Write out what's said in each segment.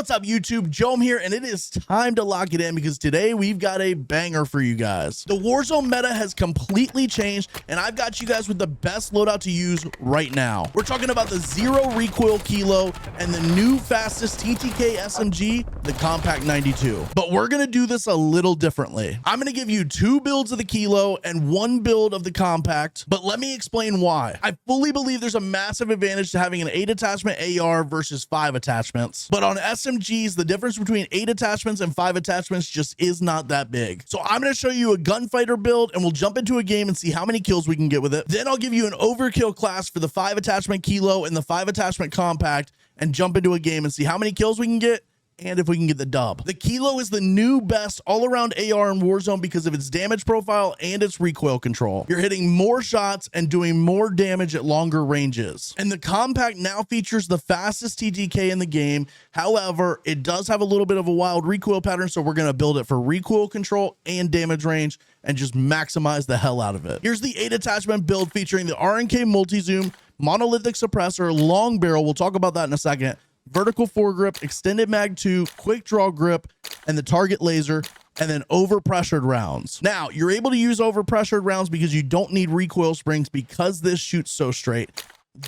What's up, YouTube? Joe here, and it is time to lock it in because today we've got a banger for you guys. The Warzone meta has completely changed, and I've got you guys with the best loadout to use right now. We're talking about the Zero Recoil Kilo and the new fastest TTK SMG, the Kompakt 92. But we're gonna do this a little differently. I'm gonna give you 2 builds of the Kilo and 1 build of the Kompakt, but let me explain why. I fully believe there's a massive advantage to having an 8 attachment AR versus 5 attachments, but on SMGs, the difference between 8 attachments and 5 attachments just is not that big. So I'm going to show you a gunfighter build and we'll jump into a game and see how many kills we can get with it. Then I'll give you an overkill class for the 5 attachment Kilo and the 5 attachment Kompakt and jump into a game and see how many kills we can get and if we can get the dub. The Kilo is the new best all-around AR in Warzone because of its damage profile and its recoil control. You're hitting more shots and doing more damage at longer ranges. And the Kompakt now features the fastest TTK in the game. However, it does have a little bit of a wild recoil pattern, so we're going to build it for recoil control and damage range and just maximize the hell out of it. Here's the 8 attachment build featuring the RNK multi-zoom, monolithic suppressor, long barrel, we'll talk about that in a second, vertical foregrip, extended mag 2, quick draw grip, and the target laser, and then overpressured rounds. Now, you're able to use overpressured rounds because you don't need recoil springs because this shoots so straight.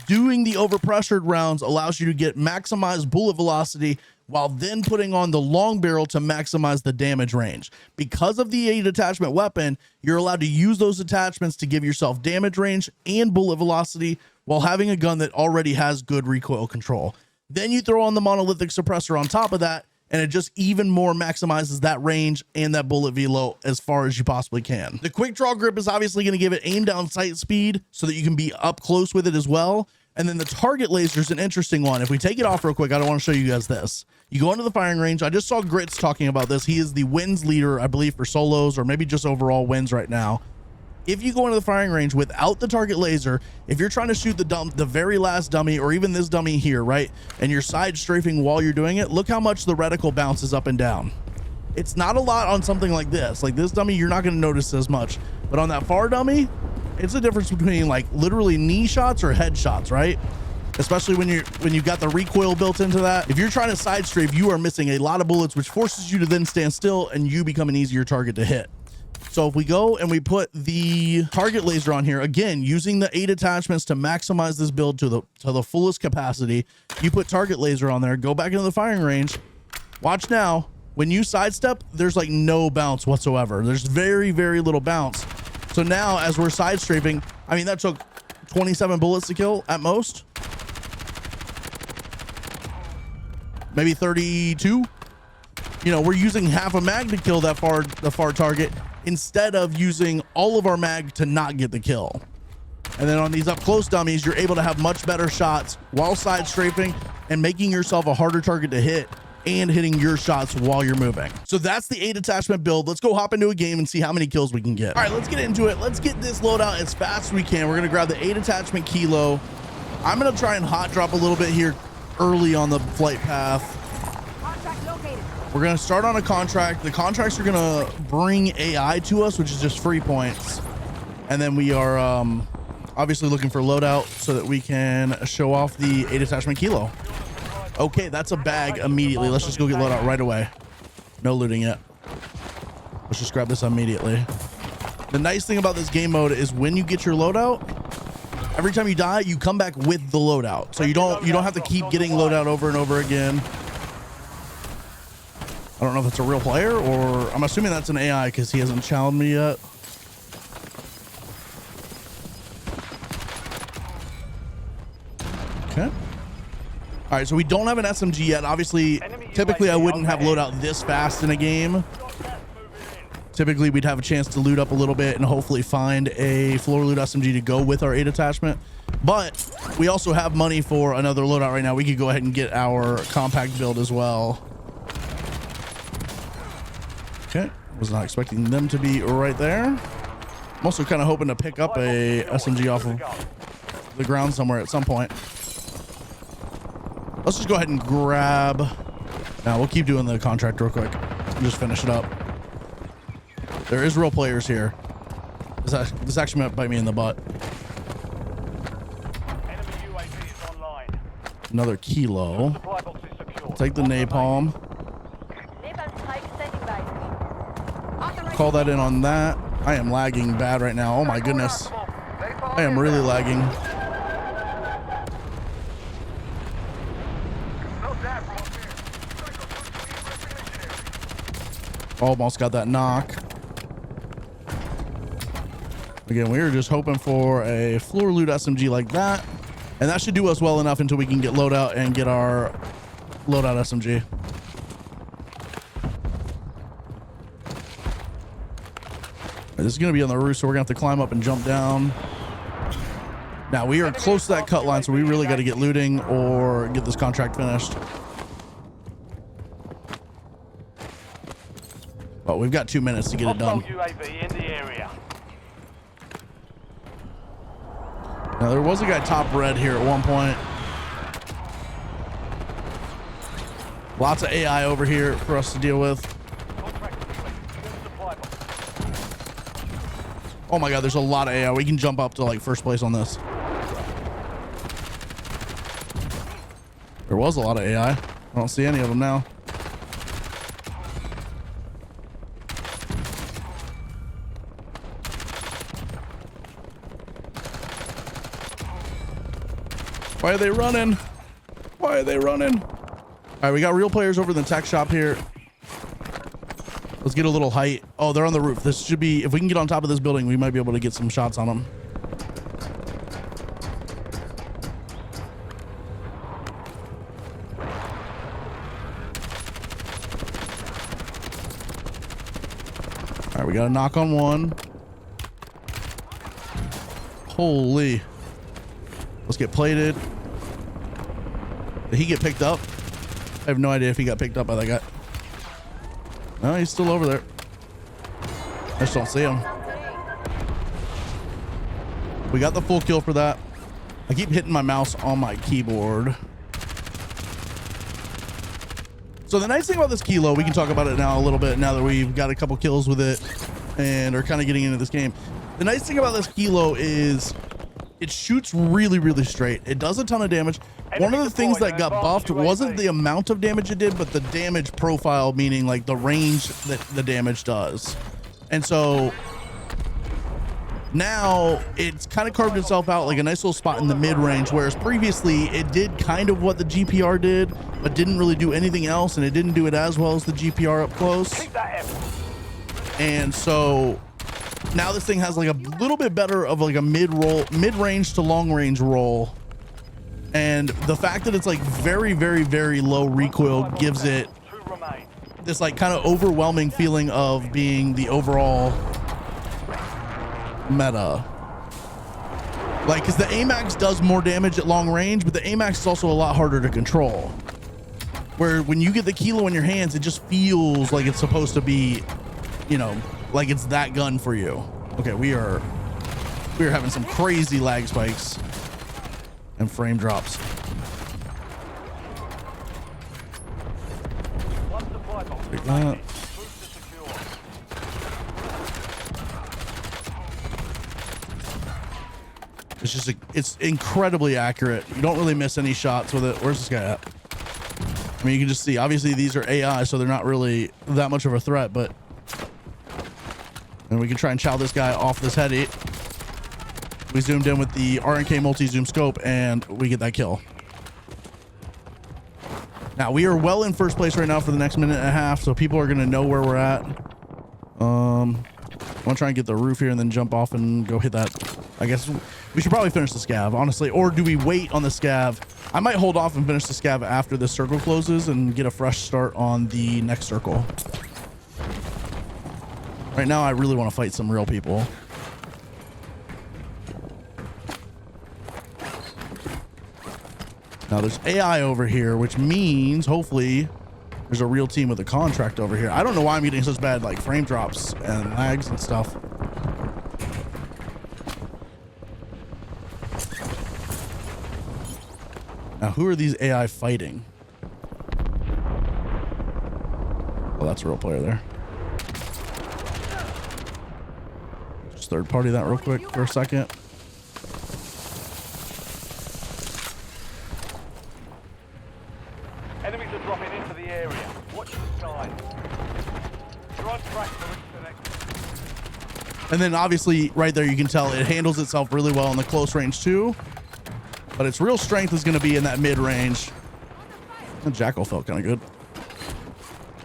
Doing the overpressured rounds allows you to get maximized bullet velocity while then putting on the long barrel to maximize the damage range. Because of the 8 attachment weapon, you're allowed to use those attachments to give yourself damage range and bullet velocity while having a gun that already has good recoil control. Then you throw on the monolithic suppressor on top of that, and it just even more maximizes that range and that bullet velo as far as you possibly can. The quick draw grip is obviously going to give it aim down sight speed so that you can be up close with it as well. And then the target laser is an interesting one. If we take it off real quick, I don't want to show you guys this. You go into the firing range. I just saw Grits talking about this. He is the wins leader, I believe, for solos or maybe just overall wins right now. If you go into the firing range without the target laser, if you're trying to shoot the very last dummy or even this dummy here, right, and you're side strafing while you're doing it, look how much the reticle bounces up and down. It's not a lot on something like this. Like this dummy, you're not going to notice as much, but on that far dummy, it's a difference between like literally knee shots or head shots, right? Especially when you've got the recoil built into that. If you're trying to side strafe, you are missing a lot of bullets, which forces you to then stand still and you become an easier target to hit. So if we go and we put the target laser on here, again, using the 8 attachments to maximize this build to the fullest capacity, you put target laser on there, go back into the firing range. Watch now, when you sidestep, there's like no bounce whatsoever. There's very, very little bounce. So now as we're side strafing, I mean, that took 27 bullets to kill at most. Maybe 32. You know, we're using half a mag to kill the far target instead of using all of our mag to not get the kill. And then on these up close dummies, you're able to have much better shots while side strafing and making yourself a harder target to hit and hitting your shots while you're moving. So that's the 8 attachment build. Let's go hop into a game and see how many kills we can get. All right, let's get into it. Let's get this loadout as fast as we can. We're gonna grab the 8 attachment Kilo. I'm gonna try and hot drop a little bit here early on the flight path. We're going to start on a contract. The contracts are going to bring AI to us, which is just free points. And then we are obviously looking for loadout so that we can show off the 8 attachment Kilo. Okay, that's a bag immediately. Let's just go get loadout right away. No looting yet. Let's just grab this immediately. The nice thing about this game mode is when you get your loadout, every time you die, you come back with the loadout. So you don't have to keep getting loadout over and over again. I don't know if it's a real player or I'm assuming that's an AI because he hasn't challenged me yet. Okay. All right, so we don't have an SMG yet. Obviously, typically I wouldn't have loadout this fast in a game. Typically, we'd have a chance to loot up a little bit and hopefully find a floor loot SMG to go with our 8 attachment. But we also have money for another loadout right now. We could go ahead and get our Kompakt build as well. Okay, was not expecting them to be right there. I'm also kind of hoping to pick up a SMG off of the ground somewhere at some point. Let's just go ahead and grab. Now we'll keep doing the contract real quick and just finish it up. There is real players here. This actually might bite me in the butt. Another Kilo. Take the napalm. Call that in on that. I am lagging bad right now. Oh my goodness. I am really lagging. Almost got that knock. Again, we were just hoping for a floor loot SMG like that. And that should do us well enough until we can get Loadout and get our Loadout SMG. This is going to be on the roof, so we're going to have to climb up and jump down. Now, we are close to that cut line, so we really got to get looting or get this contract finished. But we've got 2 minutes to get it done. Now, there was a guy top red here at one point. Lots of AI over here for us to deal with. Oh my God, there's a lot of AI. We can jump up to like first place on this. There was a lot of AI. I don't see any of them now. Why are they running? Why are they running? All right, we got real players over in the tech shop here. Let's get a little height. Oh, they're on the roof. This should be, if we can get on top of this building, we might be able to get some shots on them. All right, we got a knock on one. Holy. Let's get plated. Did he get picked up? I have no idea if he got picked up by that guy. No, he's still over there. I just don't see him. We got the full kill for that. I keep hitting my mouse on my keyboard. So the nice thing about this Kilo, we can talk about it now a little bit now that we've got a couple kills with it and are kind of getting into this game. The nice thing about this Kilo is it shoots really, really straight. It does a ton of damage. One of the things that got buffed wasn't the amount of damage it did, but the damage profile, meaning like the range that the damage does. And so now it's kind of carved itself out like a nice little spot in the mid range, whereas previously it did kind of what the GPR did, but didn't really do anything else. And it didn't do it as well as the GPR up close. And so now this thing has like a little bit better of like a mid-range to long-range roll. And the fact that it's like very, very, very low recoil gives it this like kind of overwhelming feeling of being the overall meta. Like, because the AMAX does more damage at long range, but the AMAX is also a lot harder to control. Where when you get the Kilo in your hands, it just feels like it's supposed to be, you know, like it's that gun for you. Okay, we are having some crazy lag spikes and frame drops. Take that. It's just it's incredibly accurate. You don't really miss any shots with it. Where's this guy at? I mean, you can just see, obviously these are AI, so they're not really that much of a threat, but and we can try and chow this guy off this heady. We zoomed in with the RNK multi-zoom scope and we get that kill. Now we are well in first place right now for the next minute and a half, so people are going to know where we're at. I'm going to try and get the roof here and then jump off and go hit that. I guess we should probably finish the scav, honestly. Or do we wait on the scav? I might hold off and finish the scav after this circle closes and get a fresh start on the next circle. Right now, I really want to fight some real people. Now, there's AI over here, which means hopefully there's a real team with a contract over here. I don't know why I'm getting such bad like frame drops and lags and stuff. Now, who are these AI fighting? Oh, that's a real player there. Just third party that real quick for a second. Enemies are dropping And then obviously right there, you can tell it handles itself really well in the close range too. But its real strength is going to be in that mid range. The Jackal felt kind of good.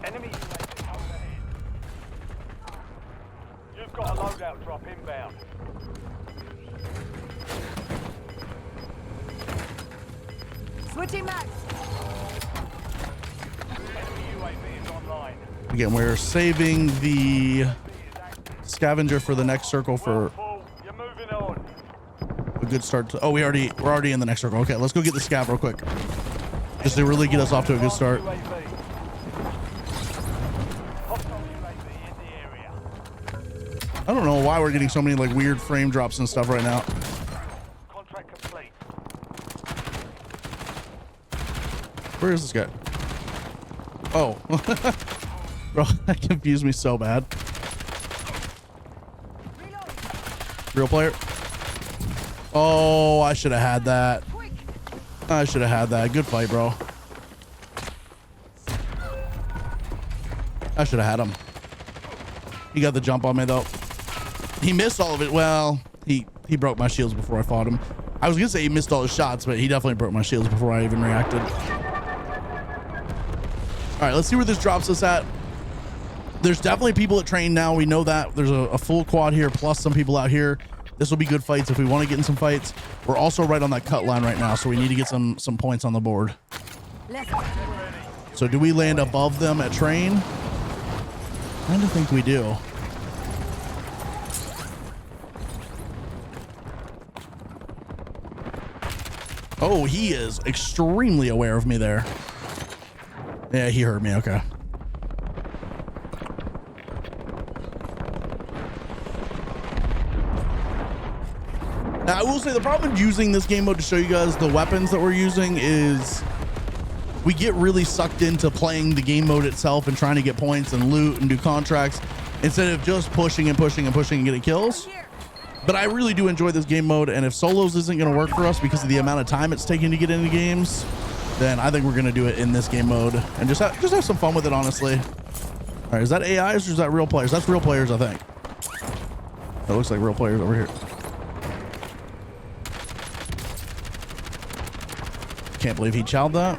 Enemy overhead. You've got a loadout drop inbound. Switching max. Enemy UAV is online. Again, we're saving the scavenger for the next circle for You're moving on. a good start to, oh, we're already in the next circle. Okay, let's go get the scav real quick, just to really get us off to a good start. UAV. Hostile UAV in the area. I don't know why we're getting so many like weird frame drops and stuff right now. Contract complete. Where is this guy? Oh. Bro, that confused me so bad. Real player. Oh, I should have had that. I should have had that. Good fight, bro. I should have had him. He got the jump on me though. He missed all of it. Well, he broke my shields before I fought him. I was gonna say he missed all his shots, but he definitely broke my shields before I even reacted. All right, let's see where this drops us at. There's definitely people at train now. We know that there's a full quad here, plus some people out here. This will be good fights if we want to get in some fights. We're also right on that cut line right now, so we need to get some points on the board. So do we land above them at train? I kind of think we do. Oh, he is extremely aware of me there. Yeah, he heard me. Okay. Now, I will say the problem with using this game mode to show you guys the weapons that we're using is we get really sucked into playing the game mode itself and trying to get points and loot and do contracts instead of just pushing and pushing and pushing and getting kills. But I really do enjoy this game mode, and if solos isn't going to work for us because of the amount of time it's taking to get into games, then I think we're going to do it in this game mode and just have some fun with it, honestly. All right, is that AIs or is that real players? That's real players, I think. That looks like real players over here. Can't believe he chowed that.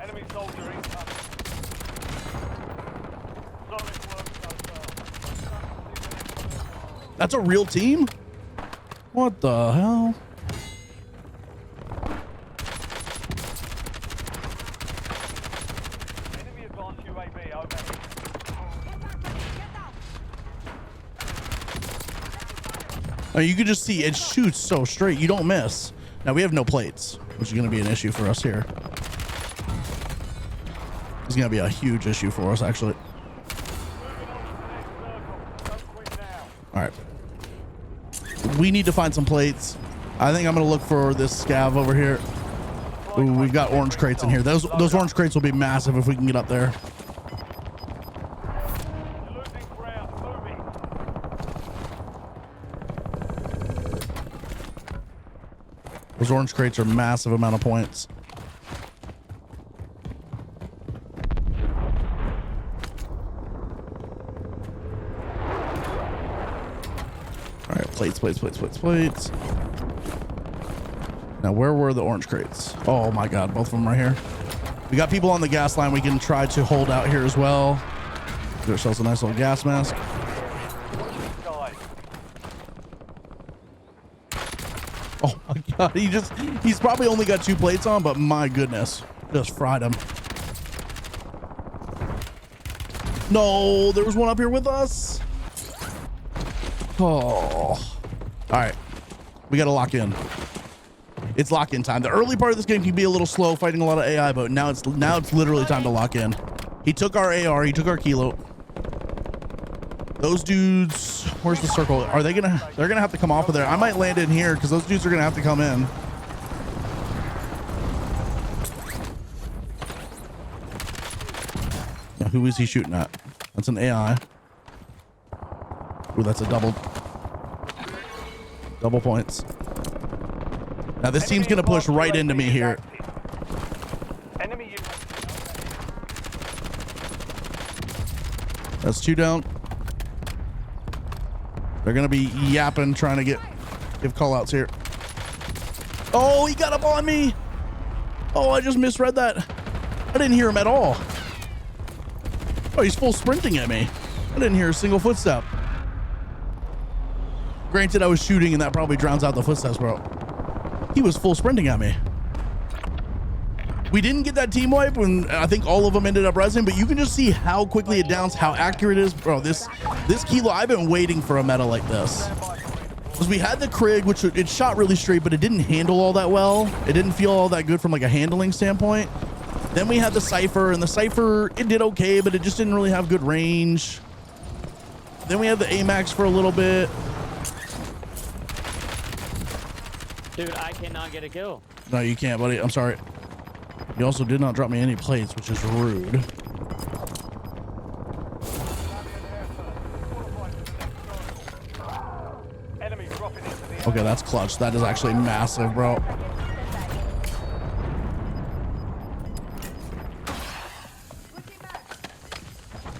Enemy soldier incoming. Solid work so far. That's a real team? What the hell? Enemy advanced UAV overhead. Oh, you can just see it shoots so straight. You don't miss. Now we have no plates, which is going to be an issue for us here. It's going to be a huge issue for us, actually. All right. We need to find some plates. I think I'm going to look for this scav over here. Ooh, we've got orange crates in here. Those orange crates will be massive if we can get up there. Those orange crates are massive amount of points. All right, plates. Now, where were the orange crates? Oh my God, both of them right here. We got people on the gas line. We can try to hold out here as well. Get ourselves a nice little gas mask. Oh my God, he's probably only got 2 plates on, but my goodness, just fried him. No, there was one up here with us. Oh, all right, we got to lock in. It's lock-in time. The early part of this game can be a little slow, fighting a lot of AI, but now it's literally time to lock in. He took our AR, he took our kilo. Those dudes, where's the circle? They're gonna have to come off of there. I might land in here because those dudes are gonna have to come in. Now, who is he shooting at? That's an AI. Ooh, that's a double points. Now this team's gonna push right into me here. That's 2 down. They're gonna be yapping, trying to give call outs here. Oh, he got up on me. Oh, I just misread that. I didn't hear him at all. Oh, he's full sprinting at me. I didn't hear a single footstep. Granted, I was shooting and that probably drowns out the footsteps, bro. He was full sprinting at me. We didn't get that team wipe when I think all of them ended up resing, but you can just see how quickly it downs, how accurate it is. Bro, this Kilo, I've been waiting for a meta like this. Because we had the Krig, which it shot really straight, but it didn't handle all that well. It didn't feel all that good from like a handling standpoint. Then we had the Cypher, and the Cypher, it did okay, but it just didn't really have good range. Then we had the AMAX for a little bit. Dude, I cannot get a kill. No, you can't, buddy. I'm sorry. You also did not drop me any plates, which is rude. Okay, that's clutch. That is actually massive, bro.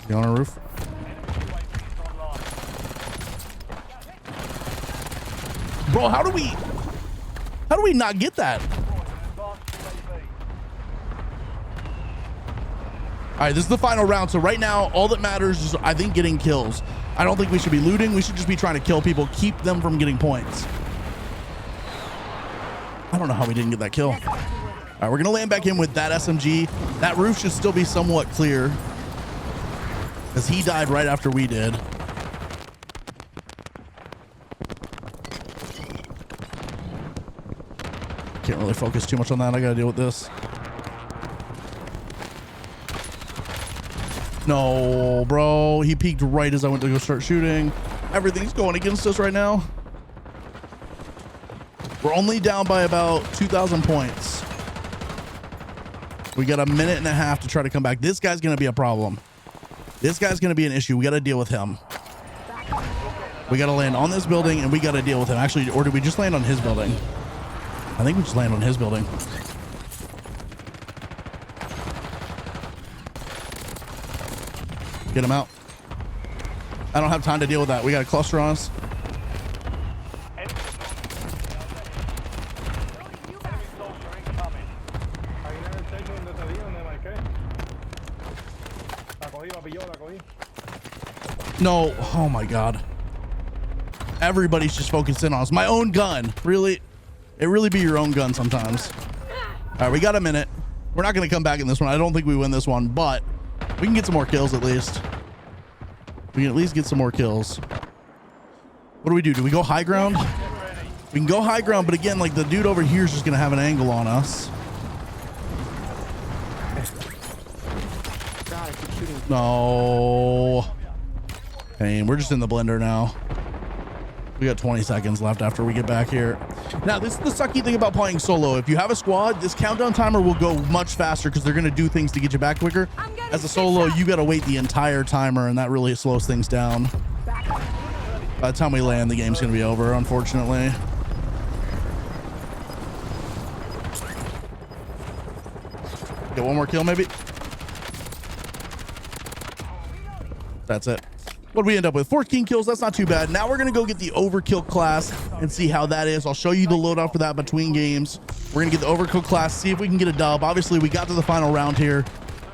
You on a roof? Bro, how do we not get that? All right, this is the final round. So right now, all that matters is, I think, getting kills. I don't think we should be looting. We should just be trying to kill people, keep them from getting points. I don't know how we didn't get that kill. All right, we're going to land back in with that SMG. That roof should still be somewhat clear because he died right after we did. Can't really focus too much on that. I got to deal with this. No, bro. He peeked right as I went to go start shooting. Everything's going against us right now. We're only down by about 2,000 points. We got a minute and a half to try to come back. This guy's going to be a problem. This guy's going to be an issue. We got to deal with him. We got to land on this building and we got to deal with him. Actually, or did we just land on his building? I think we just land on his building. Get him out. I don't have time to deal with that. We got a cluster on us. No. Oh my God. Everybody's just focusing on us. My own gun. Really? It really be your own gun sometimes. All right, we got a minute. We're not going to come back in this one. I don't think we win this one, but we can get some more kills at least. We can at least get some more kills. What do we do? Do we go high ground? We can go high ground, but again, like the dude over here is just going to have an angle on us. No. Pain. We're just in the blender now. We got 20 seconds left after we get back here. Now, this is the sucky thing about playing solo. If you have a squad, this countdown timer will go much faster because they're going to do things to get you back quicker. As a solo, you got to wait the entire timer, and that really slows things down. By the time we land, the game's going to be over, unfortunately. Get one more kill, maybe. That's it. What do we end up with? 14 kills. That's not too bad. Now we're going to go get the Overkill class and see how that is. I'll show you the loadout for that between games. We're going to get the Overkill class, see if we can get a dub. Obviously, we got to the final round here.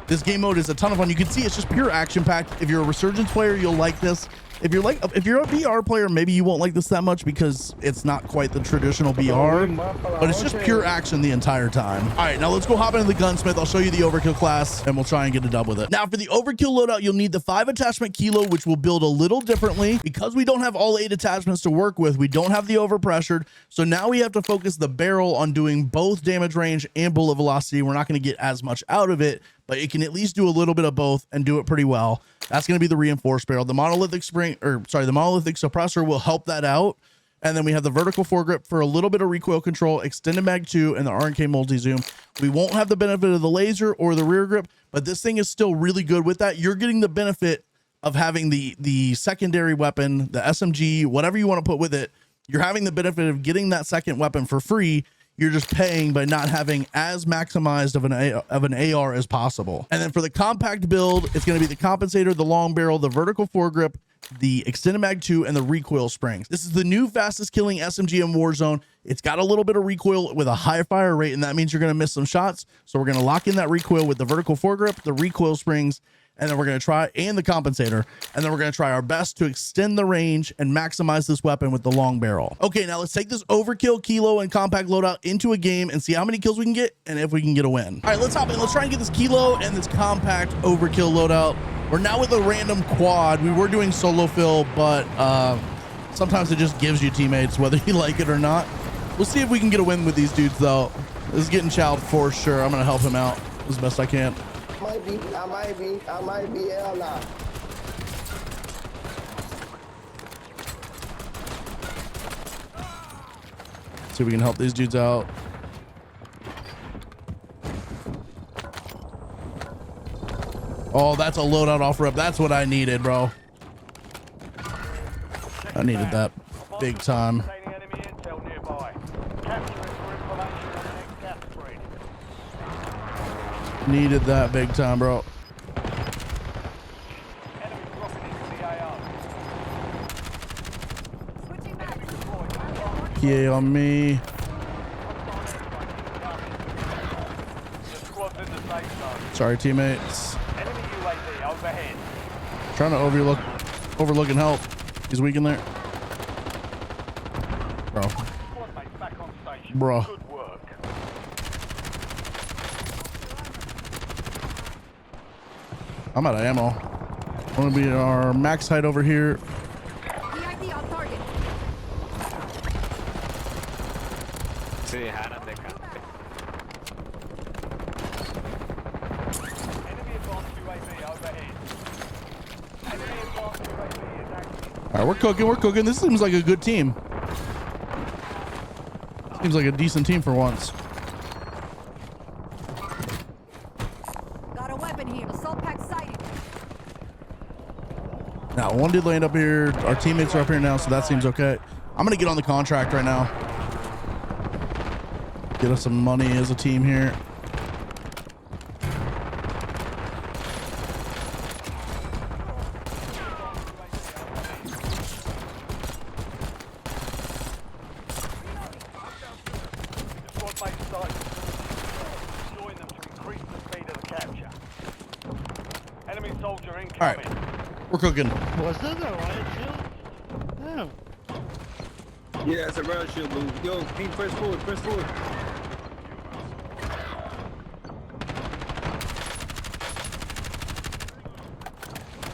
This game mode is a ton of fun. You can see it's just pure action packed. If you're a Resurgence player, you'll like this. If you're a VR player, maybe you won't like this that much because it's not quite the traditional VR, but it's just pure action the entire time. All right, now let's go hop into the gunsmith. I'll show you the Overkill class and we'll try and get a dub with it. Now for the Overkill loadout, you'll need the 5 attachment Kilo, which will build a little differently because we don't have all 8 attachments to work with. We don't have the overpressured. So now we have to focus the barrel on doing both damage range and bullet velocity. We're not going to get as much out of it, but it can at least do a little bit of both and do it pretty well. That's going to be the reinforced barrel. The monolithic the monolithic suppressor will help that out. And then we have the vertical foregrip for a little bit of recoil control, extended mag 2, and the RNK multi-zoom. We won't have the benefit of the laser or the rear grip, but this thing is still really good with that. You're getting the benefit of having the secondary weapon, the SMG, whatever you want to put with it. You're having the benefit of getting that second weapon for free. you're just paying by not having as maximized of an AR as possible. And then for the compact build, it's going to be the compensator, the long barrel, the vertical foregrip, the extended mag 2, and the recoil springs. This is the new fastest killing SMG in Warzone. It's got a little bit of recoil with a high fire rate, and that means you're going to miss some shots. So we're going to lock in that recoil with the vertical foregrip, the recoil springs, and then we're going to try, and the compensator, and then we're going to try our best to extend the range and maximize this weapon with the long barrel. Okay, now let's take this Overkill, Kilo, and Compact loadout into a game and see how many kills we can get and if we can get a win. All right, let's hop in. Let's try and get this Kilo and this Compact Overkill loadout. We're now with a random quad. We were doing solo fill, but sometimes it just gives you teammates, whether you like it or not. We'll see if we can get a win with these dudes, though. This is getting chowed for sure. I'm going to help him out as best I can. I might be hell nah. See if we can help these dudes out. Oh, that's a loadout offer up. That's what I needed, bro. I needed that big time. Needed that big time, bro. PA on me. Sorry, teammates. Trying to overlook and help. He's weak in there. Bro. I'm out of ammo. I'm gonna be our max height over here. VIP on target. Sí, dejaron de campe. All right, we're cooking. We're cooking. This seems like a good team. Seems like a decent team for once. Got a weapon here. Assault pack sighted. Now, one did land up here. Our teammates are up here now, so that seems okay. I'm gonna get on the contract right now. Get us some money as a team here. All right, we're cooking. Was that a riot shield? No. Yeah, it's a riot shield, boo. Yo, team, press forward, press forward.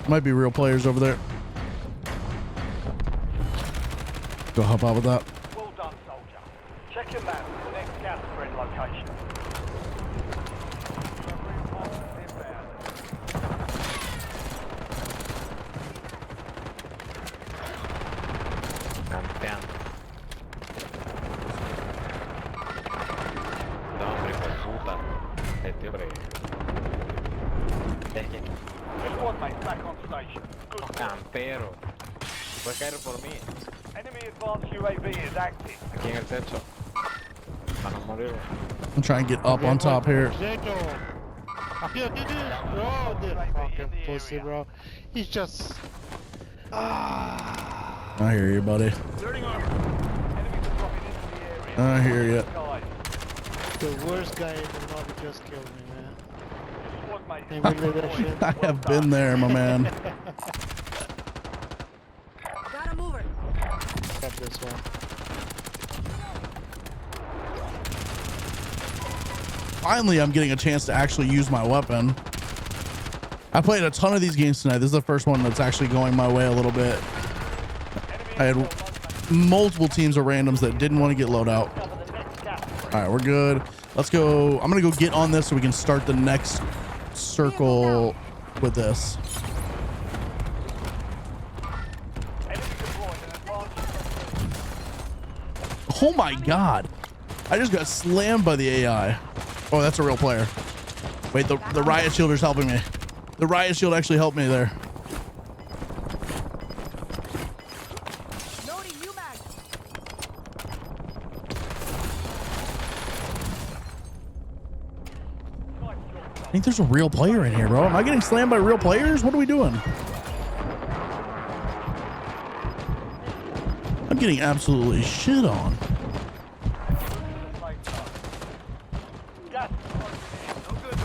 Might be real players over there. Go help out with that. Well done, soldier. Check your map for the next gas spread location. Campeando. No, hombre, hijo de puta. Este hombre. Es que. Squad mates back on station. Good No, work. campero. Puedes caer por mí. Enemy advanced UAV is active. Aquí en el techo. Para no morir. I'm trying to get up on top here. Bro, this fucking pussy, bro. He's just. I hear you, buddy. Enemies are dropping into the area. I hear you. Guys, The worst guy in the lobby just killed me, man. squad mates Hey, remember that shit? I have been there, my man. Got a mover. Got this one. Finally, I'm getting a chance to actually use my weapon. I played a ton of these games tonight. This is the first one that's actually going my way a little bit. I had multiple teams of randoms that didn't want to get loadout. All right, we're good. Let's go. I'm going to go get on this so we can start the next circle with this. Oh my God. I just got slammed by the AI. Oh, that's a real player. Wait, the riot shielder's helping me. The riot shield actually helped me there. Loading new mag. think there's a real player in here, bro. Am I getting slammed by real players? What are we doing? I'm getting absolutely shit on. Gas is closing in. No good.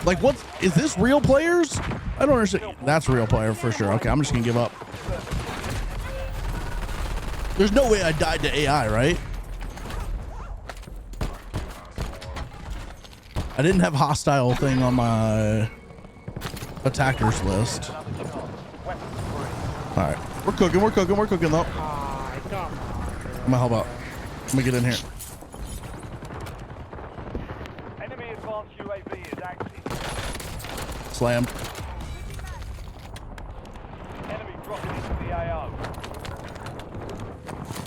Like, what is this real players? I don't understand. That's a real player for sure. Okay, I'm just gonna give up. There's no way I died to AI, right? I didn't have hostile thing on my attackers list. All right, we're cooking though. I'm gonna help out. Let me get in here. Enemy advanced UAV is active. Slammed. Enemy dropping into the AO.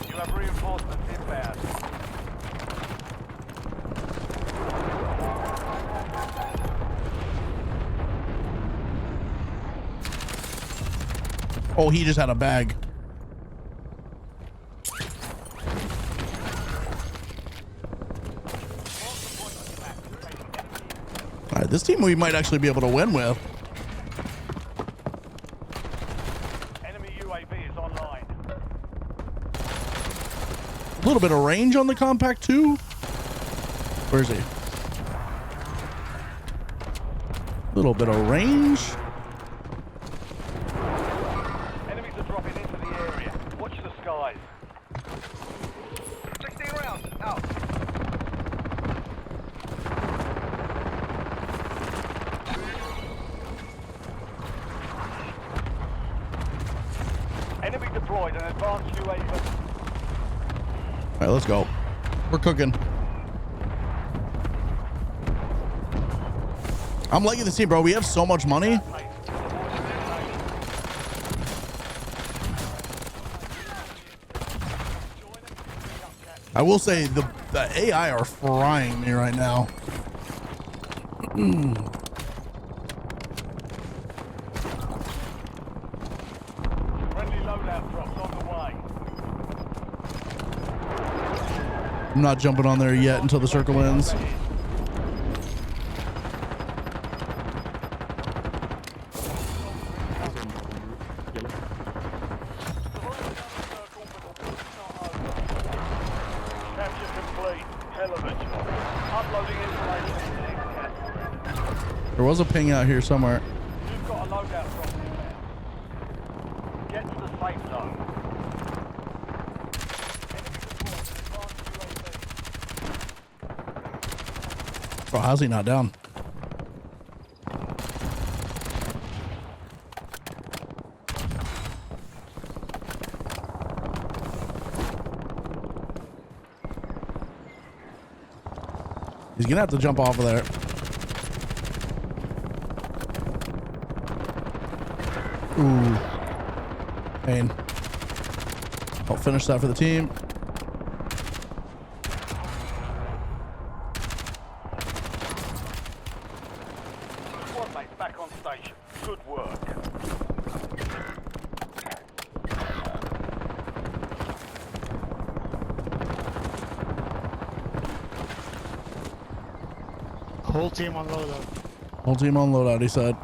You have reinforcements inbound. Oh, he just had a bag. All right, this team we might actually be able to win with. Enemy UAV is online. A little bit of range on the Kompakt too. Where is he? A little bit of range. Enemies are dropping into the area. Watch the skies. 16 rounds. Out. Enemy deployed an advanced UAV. All right, let's go. We're cooking. I'm liking this team, bro. We have so much money. I will say the AI are frying me right now. Friendly loadout drops on the way. I'm not jumping on there yet until the circle ends. Capture complete. Hell of a job. Uploading information. There was a ping out here somewhere. You've got a loadout drop in there. Get to the safe zone. Bro, how's he not down? He's gonna have to jump off of there. Ooh. Pain. I'll finish that for the team. Squad mates back on station. Good work. Whole team on loadout. Whole team on loadout, he said.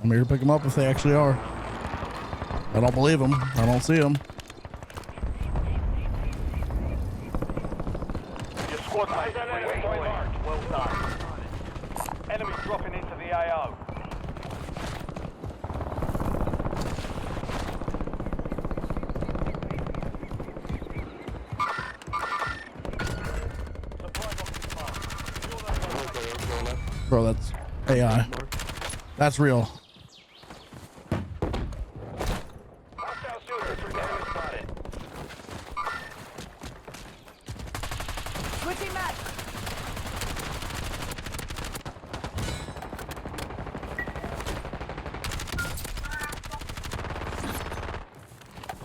I'm here to pick them up if they actually are. I don't believe them. I don't see them. Your squad mates waypoint marked. Well done. Enemy dropping into the AO. Supply box is marked. Secure that location. Bro, that's AI. That's real. Hostile soldiers from enemy spotted. Switching back.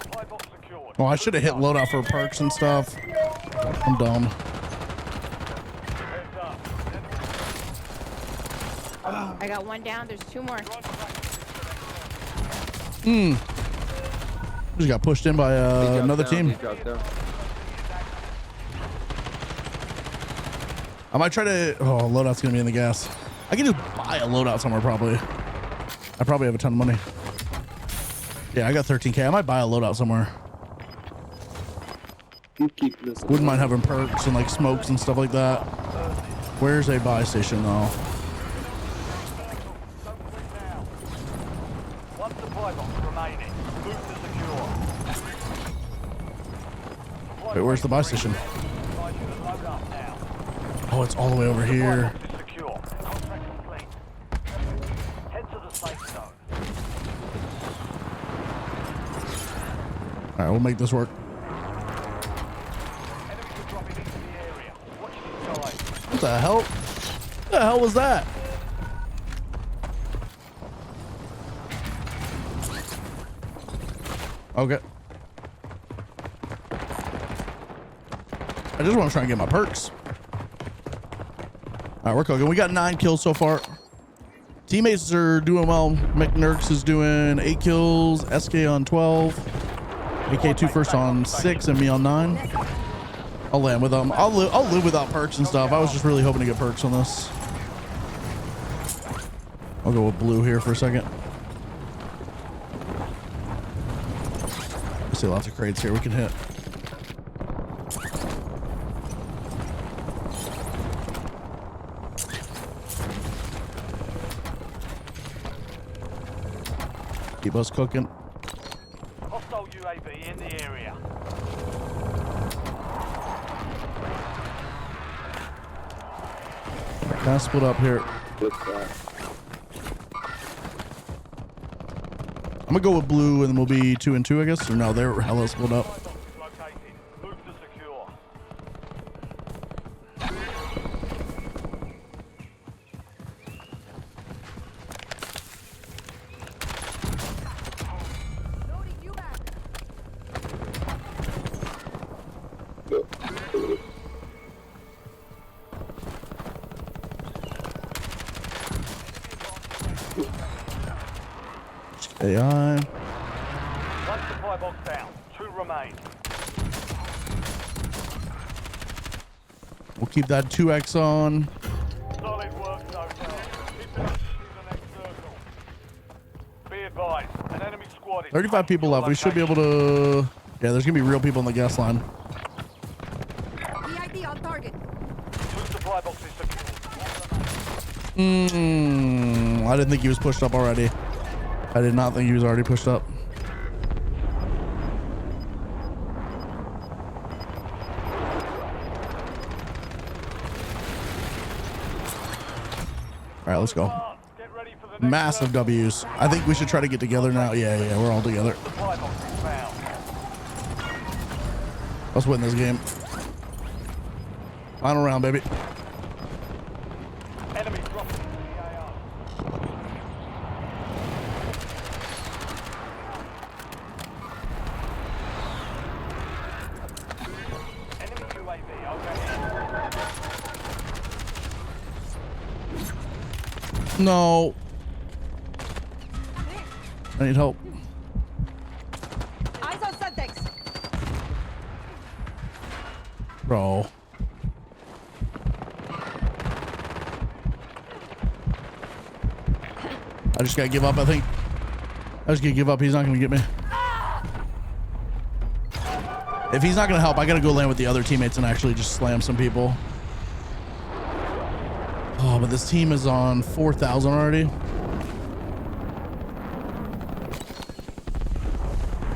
Supply box secured. Oh, I should have hit loadout for perks and stuff. I'm dumb. Heads up. I got one down. There's two more. Run back to the next one. Just got pushed in by another team. He dropped down. I might try to. Oh, loadout's gonna be in the gas. I can just buy a loadout somewhere probably. I probably have a ton of money. Yeah, I got 13K. I might buy a loadout somewhere. You keep this. Wouldn't mind having perks and like smokes and stuff like that. Where's a buy station though? One supply box remaining. Move to secure. Wait, where's the buy station? Advise you to load up now. Oh, it's all the way over Supply here. box is secure. Contract complete. Head to the safe zone. All right, we'll make this work. Enemies are dropping into the area. Watch the skies. What the hell? What the hell was that? Okay. I just want to try and get my perks. All right, we're cooking. We got 9 kills so far. Teammates are doing well. McNurks is doing 8 kills. SK on 12. AK2 first on 6 and me on 9. I'll land with them. I'll live without perks and stuff. I was just really hoping to get perks on this. I'll go with blue here for a second. I see lots of crates here we can hit. Keep us cooking. Hostile UAV in the area. Kind of split up here. I'm gonna go with blue and then we'll be 2 and 2, I guess. Or no, they're hella split up. Supply box is located. Move to secure. Loading you back. AI. One supply box down. 2 remain. We'll keep that 2x on. Solid work so far. Keep it up to the next circle. Be advised, an enemy squad is 35 people left. We should be able to. Yeah, there's gonna be real people on the gas line. EID on target. 2 supply boxes secured. I didn't think he was pushed up already. I did not think he was already pushed up. All right, let's go. Get ready for the next Massive circle. W's. I think we should try to get together now. Yeah, we're all together. Supply box is found. Let's win this game. Final round, baby. Enemy dropping into the AR. Enemy UAV overhead. No. I need help. Eyes on Suntex. Bro. I just gotta give up, I think. I just gotta give up. He's not gonna get me. If he's not gonna help, I gotta go land with the other teammates and actually just slam some people. Oh, but this team is on 4,000 already.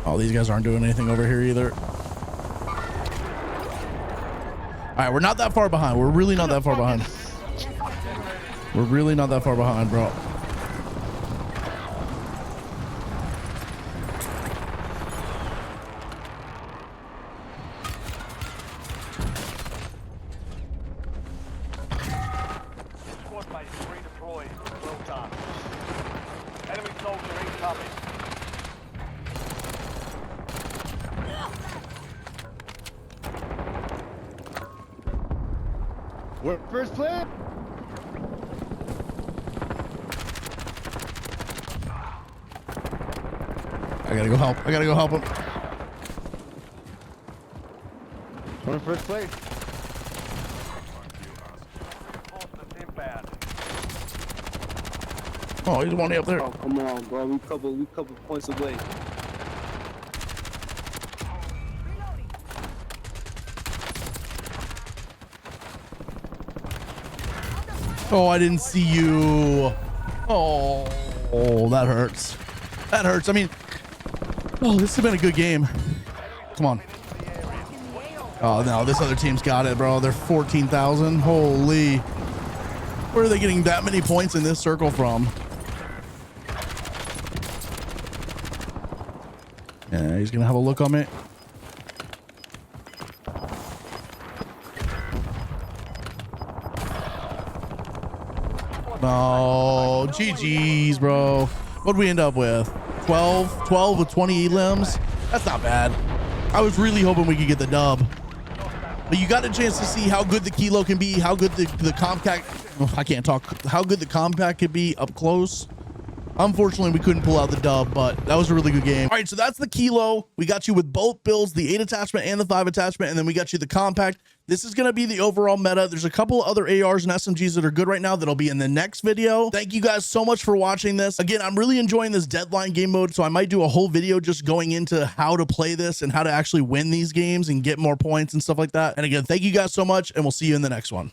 Oh, these guys aren't doing anything over here either. All right, we're not that far behind. We're really not that far behind. We're really not that far behind, bro. Squad mates redeployed. Well done. Enemy soldier incoming. We're first play. gotta go help. I gotta go help him. We're in first place. Reinforcements inbound. Oh, he's one up there. Oh, come on, bro. We couple points away. Oh, I didn't see you. Oh, that hurts. That hurts. I mean, oh, this has been a good game. Come on. Oh, no, this other team's got it, bro. They're 14,000. Holy. Where are they getting that many points in this circle from? Yeah, he's going to have a look on me. No, GG's, bro. What'd we end up with? 12 with 20 elims? That's not bad. I was really hoping we could get the dub. But you got a chance to see how good the Kilo can be, how good the Kompakt, oh, I can't talk, how good the Kompakt could be up close. Unfortunately, we couldn't pull out the dub, but that was a really good game. All right, so that's the Kilo. We got you with both builds, the 8 attachment and the 5 attachment, and then we got you the Kompakt. This is going to be the overall meta. There's a couple other ARs and SMGs that are good right now that'll be in the next video. Thank you guys so much for watching this. Again, I'm really enjoying this deadline game mode, so I might do a whole video just going into how to play this and how to actually win these games and get more points and stuff like that. And again, thank you guys so much, and we'll see you in the next one.